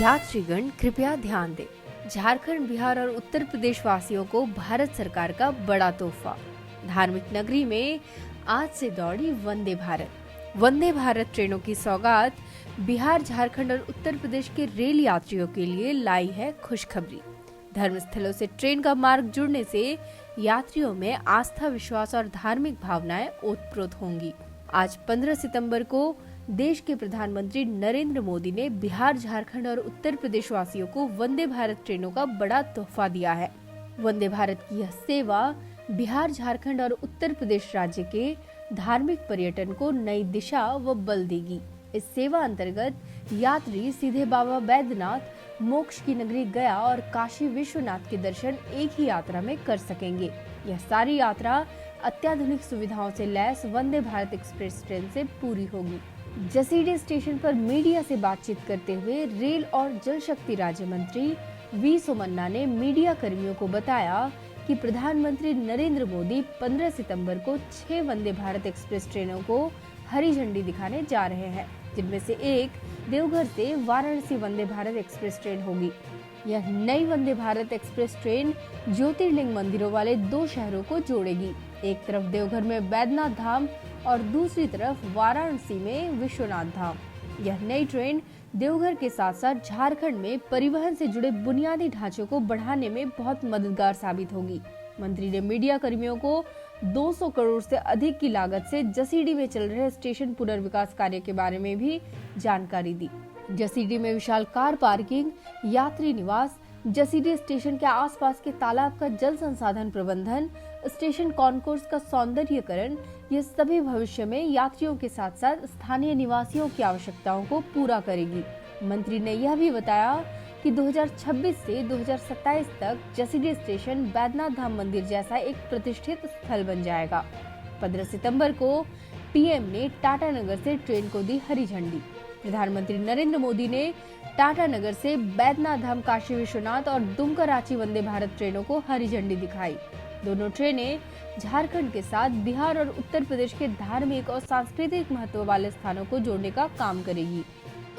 यात्रीगण कृपया ध्यान दें। झारखंड, बिहार और उत्तर प्रदेश वासियों को भारत सरकार का बड़ा तोहफा। धार्मिक नगरी में आज से दौड़ी वंदे भारत। वंदे भारत ट्रेनों की सौगात बिहार, झारखंड और उत्तर प्रदेश के रेल यात्रियों के लिए लाई है खुशखबरी। धर्मस्थलों से ट्रेन का मार्ग जुड़ने से यात्रियों में आस्था, विश्वास और धार्मिक भावनाएं ओतप्रोत होंगी। आज 15 सितंबर को देश के प्रधानमंत्री नरेंद्र मोदी ने बिहार, झारखंड और उत्तर प्रदेश वासियों को वंदे भारत ट्रेनों का बड़ा तोहफा दिया है। वंदे भारत की यह सेवा बिहार, झारखंड और उत्तर प्रदेश राज्य के धार्मिक पर्यटन को नई दिशा व बल देगी। इस सेवा अंतर्गत यात्री सीधे बाबा बैद्यनाथ, मोक्ष की नगरी गया और काशी विश्वनाथ के दर्शन एक ही यात्रा में कर सकेंगे। यह सारी यात्रा अत्याधुनिक सुविधाओं से lace Vande Bharat express train से पूरी होगी। जसीडीह स्टेशन पर मीडिया से बातचीत करते हुए रेल और जल शक्ति राज्य मंत्री वी सोमन्ना ने मीडिया कर्मियों को बताया कि प्रधानमंत्री नरेंद्र मोदी 15 सितंबर को 6 वंदे भारत एक्सप्रेस ट्रेनों को हरी झंडी दिखाने जा रहे हैं, जिनमें से एक देवघर से वाराणसी वंदे भारत एक्सप्रेस ट्रेन होगी। यह नई वंदे भारत एक्सप्रेस ट्रेन ज्योतिर्लिंग मंदिरों वाले 2 शहरों को जोड़ेगी। एक तरफ देवघर में बैद्यनाथ धाम और दूसरी तरफ वाराणसी में विश्वनाथ धाम। यह नई ट्रेन देवघर के साथ साथ झारखंड में परिवहन से जुड़े बुनियादी ढांचे को बढ़ाने में बहुत मददगार साबित होगी। मंत्री ने मीडिया कर्मियों को 200 करोड़ से अधिक की लागत से जसीडीह में चल रहे स्टेशन पुनर्विकास कार्य के बारे में भी जानकारी दी। जसीडीह में विशाल कार पार्किंग, यात्री निवास, जसीडीह स्टेशन के आसपास के तालाब का जल संसाधन प्रबंधन, स्टेशन कॉन्कोर्स का सौंदर्यीकरण, ये सभी भविष्य में यात्रियों के साथ साथ स्थानीय निवासियों की आवश्यकताओं को पूरा करेगी। मंत्री ने यह भी बताया कि 2026 से 2027 तक जसीडीह स्टेशन बैद्यनाथ धाम मंदिर जैसा एक प्रतिष्ठित स्थल बन जाएगा। 15 सितंबर को पीएम ने टाटा नगर से ट्रेन को दी हरी झंडी। प्रधानमंत्री नरेंद्र मोदी ने टाटा नगर से बैद्यनाथ धाम, काशी विश्वनाथ और दुमका रांची वंदे भारत ट्रेनों को हरी झंडी दिखाई। दोनों ट्रेनें झारखंड के साथ बिहार और उत्तर प्रदेश के धार्मिक और सांस्कृतिक महत्व वाले स्थानों को जोड़ने का काम करेगी।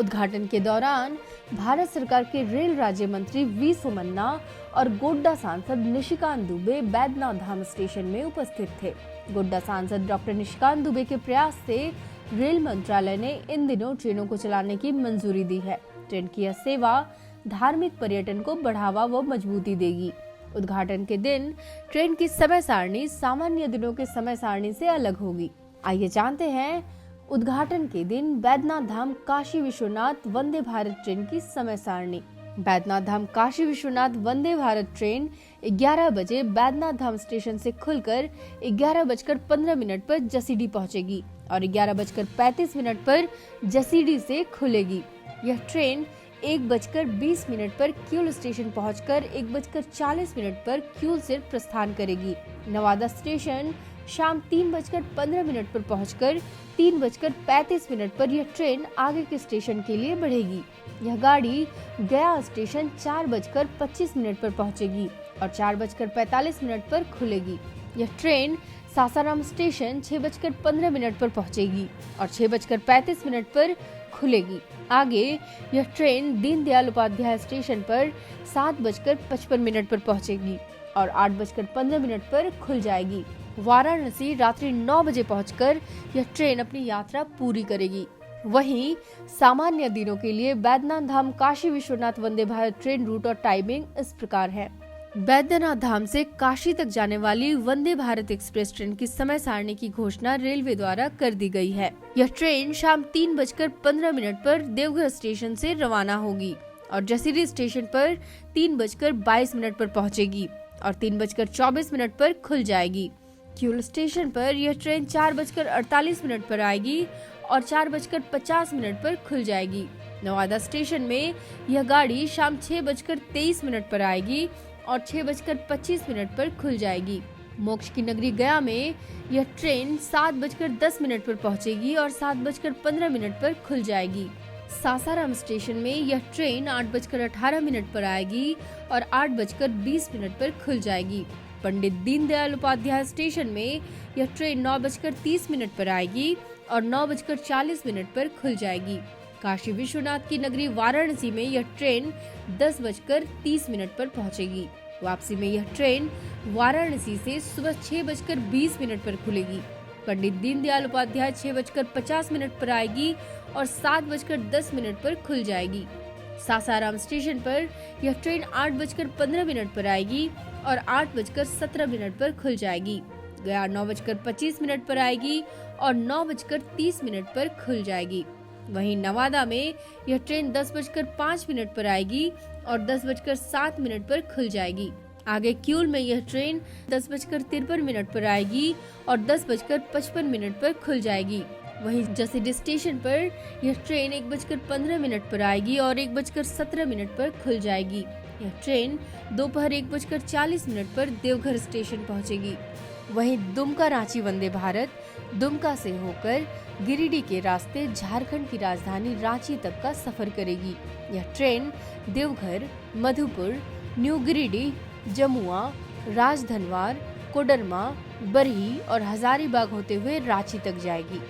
उद्घाटन के दौरान भारत सरकार के रेल राज्य मंत्री वी सोमन्ना और गोड्डा सांसद निशिकांत दुबे बैद्यनाथ धाम स्टेशन में उपस्थित थे। गोड्डा सांसद डॉक्टर निशिकांत दुबे के प्रयास से रेल मंत्रालय ने इन दिनों ट्रेनों को चलाने की मंजूरी दी है। ट्रेन की यह सेवा धार्मिक पर्यटन को बढ़ावा व मजबूती देगी। उद्घाटन के दिन ट्रेन की समय सारणी सामान्य दिनों के समय सारणी से अलग होगी। आइए जानते हैं उद्घाटन के दिन बैद्यनाथ धाम, काशी विश्वनाथ वंदे भारत ट्रेन की समय सारणी। बैद्यनाथ धाम, काशी विश्वनाथ वंदे भारत ट्रेन 11 बजे बैद्यनाथ धाम स्टेशन से खुलकर 11:15 पर जसीडीह पहुंचेगी और 11:35 पर जसीडीह से खुलेगी। यह ट्रेन 1:20 पर क्यूल स्टेशन पहुंचकर 1:40 पर क्यूल से प्रस्थान करेगी। नवादा स्टेशन शाम 3:15 पर पहुंचकर 3:35 पर यह ट्रेन आगे के स्टेशन के लिए बढ़ेगी। यह गाड़ी गया स्टेशन 4:25 पर पहुंचेगी और 4:45 पर खुलेगी। यह ट्रेन सासाराम स्टेशन 6:15 पर पहुंचेगी और 6:35 पर खुलेगी। आगे यह ट्रेन दीनदयाल उपाध्याय स्टेशन पर 7:55 पर पहुंचेगी और 8:15 पर खुल जाएगी। वाराणसी रात्रि 9 बजे पहुंचकर यह ट्रेन अपनी यात्रा पूरी करेगी। वहीं सामान्य दिनों के लिए बैद्यनाथ धाम, काशी विश्वनाथ वंदे भारत ट्रेन रूट और टाइमिंग इस प्रकार है। बैद्यनाथ धाम से काशी तक जाने वाली वंदे भारत एक्सप्रेस ट्रेन की समय सारणी की घोषणा रेलवे द्वारा कर दी गई है। यह ट्रेन शाम 3:15 पर देवघर स्टेशन से रवाना होगी और जसीडीह स्टेशन पर 3:22 पर पहुंचेगी और 3:24 पर खुल जाएगी। क्यूल स्टेशन पर यह ट्रेन 4:48 पर आएगी और 4:50 पर खुल जाएगी। नवादा स्टेशन में यह गाड़ी शाम 6:23 पर आएगी और 6:25 पर खुल जाएगी। मोक्ष की नगरी गया में यह ट्रेन 7:10 पर पहुंचेगी और 7:15 पर खुल जाएगी। सासाराम स्टेशन में यह ट्रेन 8:18 पर आएगी और 8:20 पर खुल जाएगी। पंडित दीनदयाल उपाध्याय स्टेशन में यह ट्रेन 9:30 पर आएगी और 9:40 पर खुल जाएगी। काशी विश्वनाथ की नगरी वाराणसी में यह ट्रेन 10:30 पर पहुंचेगी। वापसी में यह ट्रेन वाराणसी से सुबह 6:20 पर खुलेगी। पंडित दीनदयाल उपाध्याय 6:50 पर आएगी और 7:10 पर खुल जाएगी। सासाराम स्टेशन पर यह ट्रेन 8:15 पर आएगी और 8:17 पर खुल जाएगी। गया 9:25 पर आएगी और 9:30 पर खुल जाएगी। वहीं नवादा में यह ट्रेन 10:05 पर आएगी और 10:07 पर खुल जाएगी। आगे किऊल में यह ट्रेन 10:53 पर आएगी और 10:55 पर खुल जाएगी। वहीं जसीडीह स्टेशन पर यह ट्रेन 1:15 पर आएगी और 1:17 पर खुल जाएगी। यह ट्रेन दोपहर 1:40 पर देवघर स्टेशन पहुंचेगी। वहीं दुमका रांची वंदे भारत दुमका से होकर गिरिडीह के रास्ते झारखंड की राजधानी रांची तक का सफर करेगी। यह ट्रेन देवघर, मधुपुर, न्यू गिरिडीह, जमुआ, राजधनवार, कोडरमा, बरही और हजारीबाग होते हुए रांची तक जाएगी।